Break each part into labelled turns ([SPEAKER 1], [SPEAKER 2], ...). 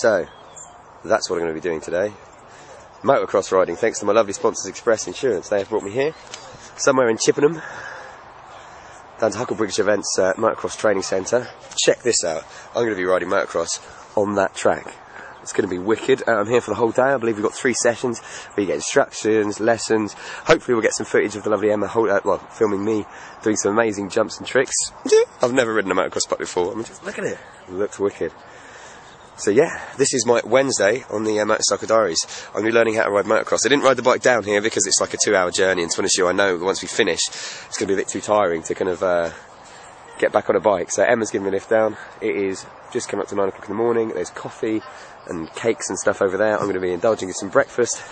[SPEAKER 1] So, that's what I'm going to be doing today. Motocross riding, thanks to my lovely sponsors Express Insurance. They have brought me here, somewhere in Chippenham, down to Hucklebridge Events Motocross Training Centre. Check this out, I'm going to be riding motocross on that track. It's going to be wicked. I'm here for the whole day. I believe we've got 3 sessions where you get instructions, lessons. Hopefully we'll get some footage of the lovely Emma filming me doing some amazing jumps and tricks. I've never ridden a motocross bike before. I mean, just look at it. It looks wicked. So yeah, this is my Wednesday on the Motorcycle Diaries. I'm going to be learning how to ride motocross. I didn't ride the bike down here because it's like a 2-hour journey, and to be honest with you, I know that once we finish, it's going to be a bit too tiring to kind of get back on a bike. So Emma's giving me a lift down. It is just come up to 9 o'clock in the morning. There's coffee and cakes and stuff over there. I'm going to be indulging in some breakfast,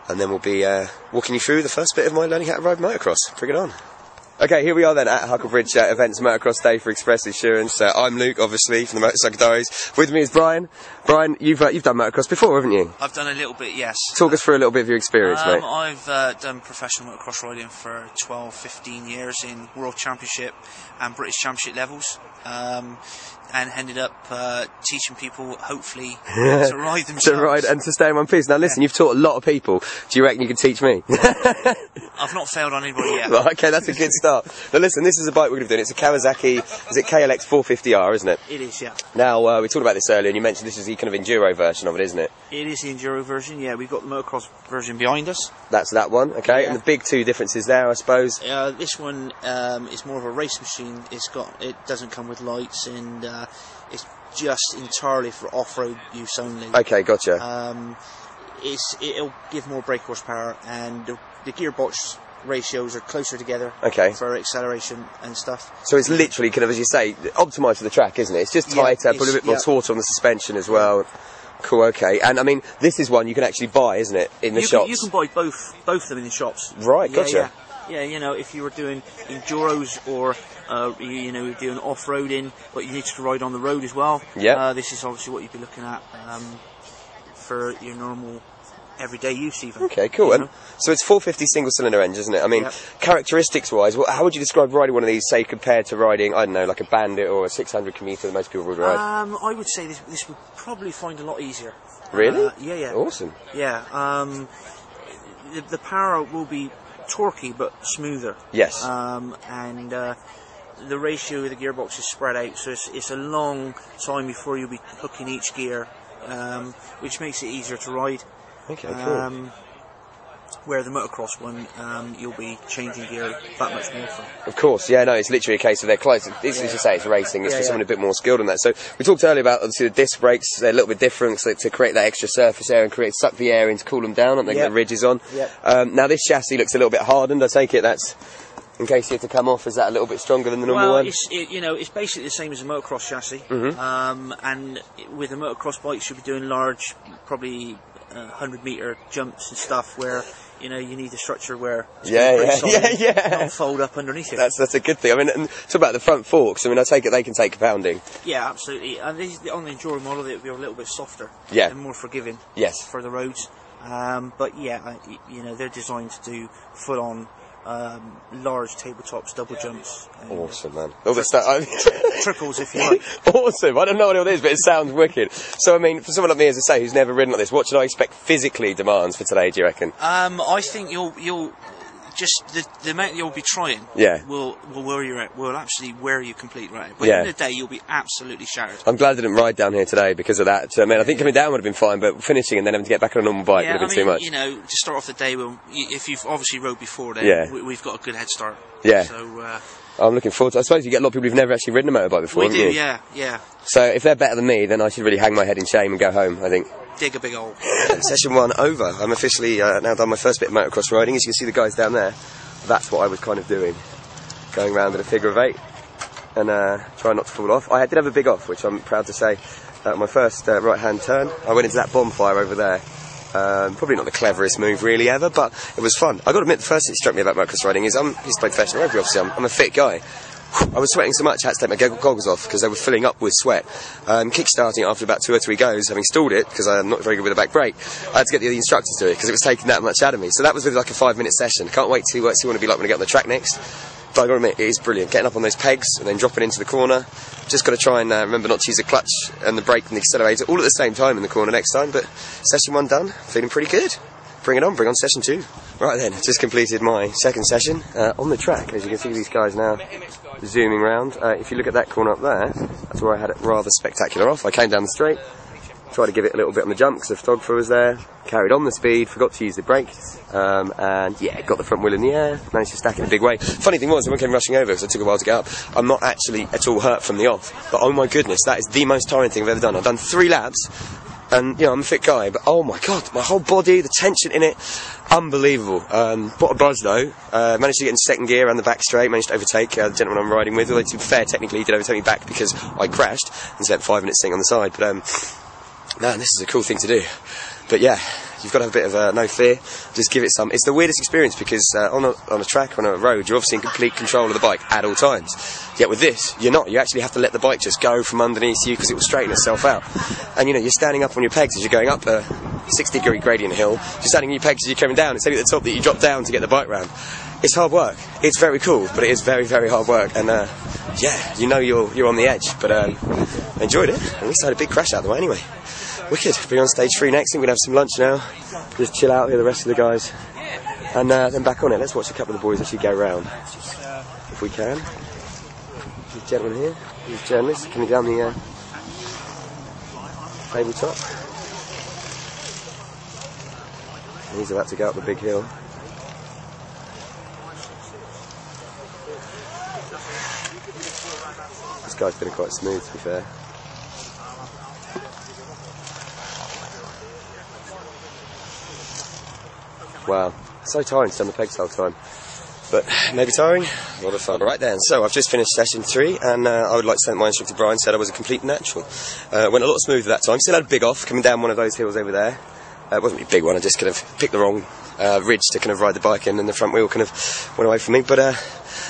[SPEAKER 1] and then we'll be walking you through the first bit of my learning how to ride motocross. Bring it on. Okay, here we are then at Hucklebridge Events Motocross Day for Express Insurance. I'm Luke, obviously, from the Motorcycle Diaries. With me is Brian. Brian, you've done motocross before, haven't you?
[SPEAKER 2] I've done a little bit, yes.
[SPEAKER 1] Talk us through a little bit of your experience, mate.
[SPEAKER 2] I've done professional motocross riding for 12, 15 years in World Championship and British Championship levels. And ended up teaching people, hopefully, to ride themselves.
[SPEAKER 1] To ride and to stay in one piece. Now listen, you've taught a lot of people. Do you reckon you can teach me?
[SPEAKER 2] I've not failed on anybody yet.
[SPEAKER 1] Right, okay, that's a good start. Now listen, this is a bike we're going to be doing. It's a Kawasaki, is it KLX 450R, isn't it?
[SPEAKER 2] It is, yeah.
[SPEAKER 1] Now, we talked about this earlier, and you mentioned this is the kind of enduro version of it, isn't it?
[SPEAKER 2] It is the enduro version, yeah. We've got the motocross version behind us.
[SPEAKER 1] That's that one, okay. Yeah. And the big 2 differences there, I suppose.
[SPEAKER 2] This one is more of a race machine. It doesn't come with lights, and it's just entirely for off-road use only.
[SPEAKER 1] Okay, gotcha.
[SPEAKER 2] It'll give more brake horsepower, and the gearbox ratios are closer together,
[SPEAKER 1] okay,
[SPEAKER 2] for acceleration and stuff.
[SPEAKER 1] So it's literally kind of, as you say, optimised for the track, isn't it? It's just tighter, put a bit more torque on the suspension as well. Cool, okay. And I mean, this is one you can actually buy, isn't it, in the shops?
[SPEAKER 2] You can buy both of them in the shops.
[SPEAKER 1] Right, gotcha.
[SPEAKER 2] Yeah, you know, if you were doing enduros or you know, you're doing off-roading, but you need to ride on the road as well.
[SPEAKER 1] Yeah.
[SPEAKER 2] This is obviously what you'd be looking at for your normal everyday use, even.
[SPEAKER 1] Okay, cool. And so it's 450 single-cylinder engine, isn't it? I mean, characteristics-wise, how would you describe riding one of these, say, compared to riding, I don't know, like a Bandit or a 600 Commuter that most people would ride?
[SPEAKER 2] I would say this would probably find a lot easier.
[SPEAKER 1] Really?
[SPEAKER 2] Yeah.
[SPEAKER 1] Awesome.
[SPEAKER 2] Yeah. The power will be torquey but smoother.
[SPEAKER 1] Yes.
[SPEAKER 2] And the ratio of the gearbox is spread out, so it's a long time before you'll be hooking each gear, which makes it easier to ride.
[SPEAKER 1] Okay, cool.
[SPEAKER 2] Where the motocross one, you'll be changing gear that much more often.
[SPEAKER 1] Of course, yeah, no, it's literally a case of they're close. It's as you say, it's racing. It's for someone a bit more skilled in that. So we talked earlier about obviously the disc brakes. They're a little bit different, so to create that extra surface air and suck the air in to cool them down, aren't they? Get the ridges on. Now this chassis looks a little bit hardened. I take it that's in case you had to come off. Is that a little bit stronger than the normal one?
[SPEAKER 2] It's basically the same as a motocross chassis. And with a motocross bike, you'll be doing large, probably 100-meter jumps and stuff where you need the structure where it's not fold up underneath it.
[SPEAKER 1] That's a good thing. I mean, and talk about the front forks. I mean, I take it they can take a pounding.
[SPEAKER 2] Yeah, absolutely. And on the enduro model, they'll be a little bit softer.
[SPEAKER 1] Yeah.
[SPEAKER 2] And more forgiving.
[SPEAKER 1] Yes.
[SPEAKER 2] For the roads. But yeah, they're designed to do full-on large tabletops, double jumps.
[SPEAKER 1] Awesome, man. All this stuff.
[SPEAKER 2] Triples, if you like.
[SPEAKER 1] Awesome. I don't know what it is, but it sounds wicked. So, I mean, for someone like me, as I say, who's never ridden like this, what should I expect physically demands for today, do you reckon?
[SPEAKER 2] I think you'll just the amount you'll be trying will absolutely wear you completely right. But at the end of the day, you'll be absolutely shattered.
[SPEAKER 1] I'm glad I didn't ride down here today because of that. I mean, I think coming down would have been fine, but finishing and then having to get back on a normal bike would have been too much.
[SPEAKER 2] To start off the day, if you've obviously rode before, then we've got a good head start.
[SPEAKER 1] Yeah.
[SPEAKER 2] So
[SPEAKER 1] I'm looking forward to it. I suppose you get a lot of people who've never actually ridden a motorbike before, haven't you?
[SPEAKER 2] Yeah.
[SPEAKER 1] So if they're better than me, then I should really hang my head in shame and go home, I think.
[SPEAKER 2] Dig a big hole.
[SPEAKER 1] Session 1 over. I'm officially now done my first bit of motocross riding. As you can see the guys down there, that's what I was kind of doing. Going round at a figure of 8 and trying not to fall off. I did have a big off, which I'm proud to say. My first right-hand turn, I went into that bonfire over there. Probably not the cleverest move really ever, but it was fun. I got to admit, the first thing that struck me about motocross riding is I used to play professional rugby, obviously. I'm a fit guy. I was sweating so much I had to take my goggles off because they were filling up with sweat. Kick-starting after about 2 or 3 goes, having stalled it because I'm not very good with a back brake, I had to get the instructors to do it because it was taking that much out of me. So that was with like a 5-minute session. Can't wait to see what it's going to be like when I get on the track next. but I gotta admit, it is brilliant. Getting up on those pegs and then dropping into the corner. Just gotta try and remember not to use the clutch and the brake and the accelerator all at the same time in the corner next time. But session 1 done, feeling pretty good. Bring it on, bring on session 2. Right then, just completed my second session on the track. As you can see, these guys now zooming round. If you look at that corner up there, that's where I had it rather spectacular off. I came down the straight, tried to give it a little bit on the jump because the photographer was there, carried on the speed, forgot to use the brake, and yeah, got the front wheel in the air, managed to stack in a big way. Funny thing was, when I came rushing over, because it took a while to get up, I'm not actually at all hurt from the off, but oh my goodness, that is the most tiring thing I've ever done. I've done 3 laps, and you know, I'm a fit guy, but oh my god, my whole body, the tension in it, unbelievable. What a buzz though. Managed to get in second gear around the back straight, managed to overtake the gentleman I'm riding with, although to be fair, technically he did overtake me back because I crashed and spent 5 minutes sitting on the side, but man, this is a cool thing to do. But yeah, you've got to have a bit of no fear, just give it some. It's the weirdest experience because on a track, on a road, you're obviously in complete control of the bike at all times. Yet with this, you're not. You actually have to let the bike just go from underneath you because it will straighten itself out. And you know, you're standing up on your pegs as you're going up a 60-degree gradient hill. You're standing on your pegs as you're coming down. It's only at the top that you drop down to get the bike round. It's hard work. It's very cool, but it is very, very hard work. And yeah, you know you're on the edge, but I enjoyed it. At least I had a big crash out of the way anyway. Wicked. Be on stage 3 next. I think we're going to have some lunch now. Just chill out here, the rest of the guys. And then back on it. Let's watch a couple of the boys actually go round. If we can. This gentleman here, this journalist, coming down the tabletop. And he's about to go up the big hill. This guy's been quite smooth, to be fair. Wow, so tiring to stand the pegs the whole time, but maybe tiring, a lot of fun. Right then, so I've just finished session 3, and I would like to thank my instructor Brian, said I was a complete natural. Went a lot smoother that time, still had a big off, coming down one of those hills over there. It wasn't a big one, I just kind of picked the wrong ridge to kind of ride the bike in, and the front wheel kind of went away from me, but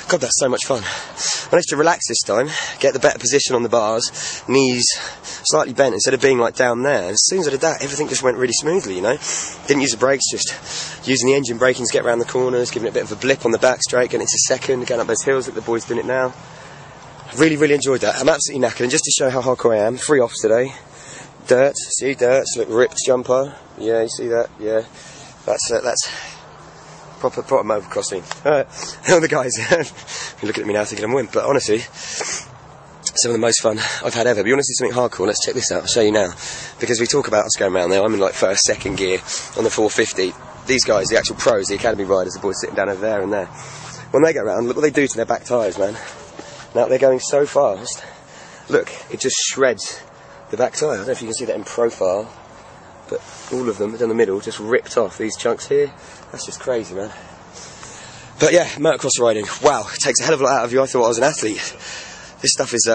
[SPEAKER 1] God, that's so much fun. Managed to relax this time, get the better position on the bars, knees slightly bent instead of being like down there. And as soon as I did that, everything just went really smoothly, you know. Didn't use the brakes, just using the engine braking to get around the corners, giving it a bit of a blip on the back straight, getting into second, going up those hills like the boys doing it now. Really, really enjoyed that. I'm absolutely knackered, and just to show how hardcore I am, 3 offs today. Dirt, see dirt, so look, ripped jumper. Yeah, you see that? Yeah, that's proper motocross thing. All the guys, you're looking at me now thinking I'm a wimp, but honestly, some of the most fun I've had ever. But you want to see something hardcore? Let's check this out. I'll show you now. Because we talk about us going around there. I'm in like first, second gear on the 450. These guys, the actual pros, the academy riders, the boys sitting down over there and there. When they go around, look what they do to their back tyres, man. Now they're going so fast. Look, it just shreds the back tyre. I don't know if you can see that in profile, but all of them down the middle just ripped off. These chunks here, that's just crazy, man. But yeah, motocross riding, wow, it takes a hell of a lot out of you. I thought I was an athlete. This stuff is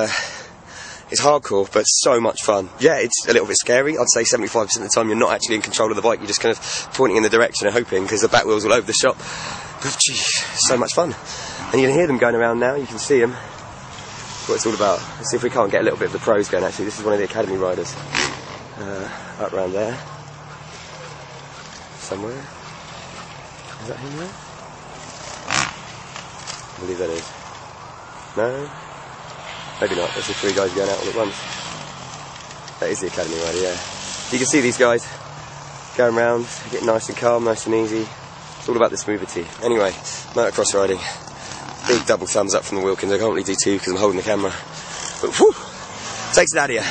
[SPEAKER 1] hardcore, but so much fun. Yeah, it's a little bit scary. I'd say 75% of the time you're not actually in control of the bike. You're just kind of pointing in the direction and hoping, because the back wheel's all over the shop. But gee, so much fun. And you can hear them going around now. You can see them. That's what it's all about. Let's see if we can't get a little bit of the pros going, actually. This is one of the academy riders. Up round there. Somewhere. Is that him there? I believe that is. No? Maybe not. There's the 3 guys going out all at once. That is the academy rider, yeah. You can see these guys going around, getting nice and calm, nice and easy. It's all about the smoothity. Anyway, motocross riding. Big double thumbs up from the Wilkins. I can't really do 2 because I'm holding the camera. But whew, takes it out of you.